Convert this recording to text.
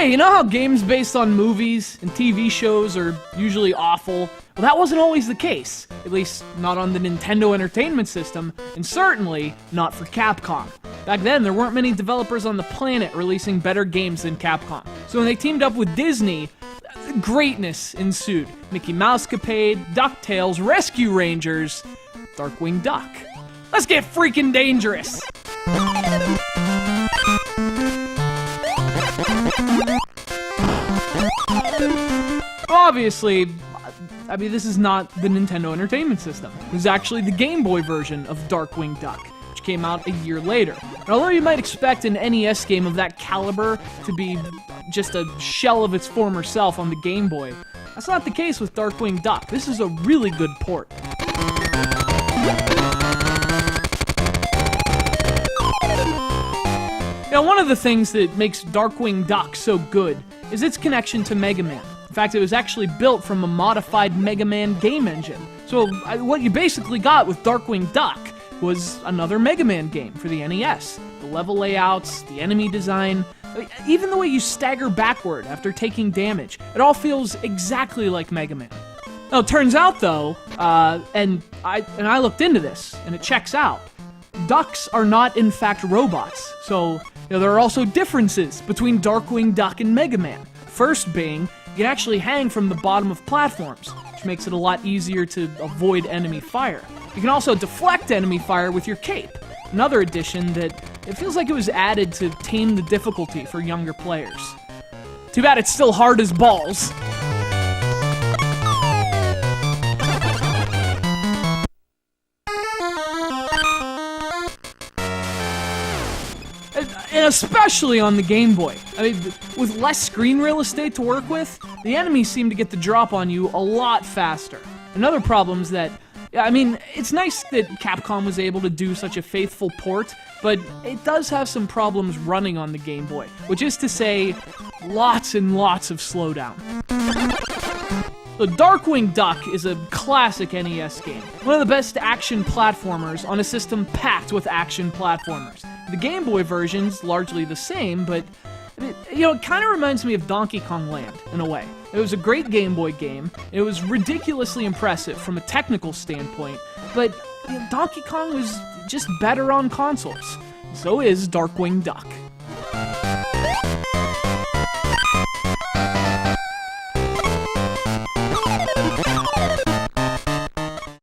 Hey, you know how games based on movies and TV shows are usually awful? Well, that wasn't always the case. At least, not on the Nintendo Entertainment System, and certainly not for Capcom. Back then, there weren't many developers on the planet releasing better games than Capcom. So when they teamed up with Disney, greatness ensued. Mickey Mousecapade, DuckTales, Rescue Rangers, Darkwing Duck. Let's get freaking dangerous! Obviously, I mean, this is not the Nintendo Entertainment System. This is actually the Game Boy version of Darkwing Duck, which came out a year later. And although you might expect an NES game of that caliber to be just a shell of its former self on the Game Boy, that's not the case with Darkwing Duck. This is a really good port. Now, one of the things that makes Darkwing Duck so good is its connection to Mega Man. In fact, it was actually built from a modified Mega Man game engine. So what you basically got with Darkwing Duck was another Mega Man game for the NES. The level layouts, the enemy design, even the way you stagger backward after taking damage, it all feels exactly like Mega Man. Now, it turns out though, and I looked into this, and it checks out. Ducks are not in fact robots, so there are also differences between Darkwing Duck and Mega Man. First being, you can actually hang from the bottom of platforms, which makes it a lot easier to avoid enemy fire. You can also deflect enemy fire with your cape, another addition that it feels like it was added to tame the difficulty for younger players. Too bad it's still hard as balls. And especially on the Game Boy. I mean, with less screen real estate to work with, the enemies seem to get the drop on you a lot faster. Another problem is that, I mean, it's nice that Capcom was able to do such a faithful port, but it does have some problems running on the Game Boy, which is to say, lots and lots of slowdown. The Darkwing Duck is a classic NES game, one of the best action platformers on a system packed with action platformers. The Game Boy version's largely the same, but it kind of reminds me of Donkey Kong Land, in a way. It was a great Game Boy game, it was ridiculously impressive from a technical standpoint, but Donkey Kong was just better on consoles. So is Darkwing Duck.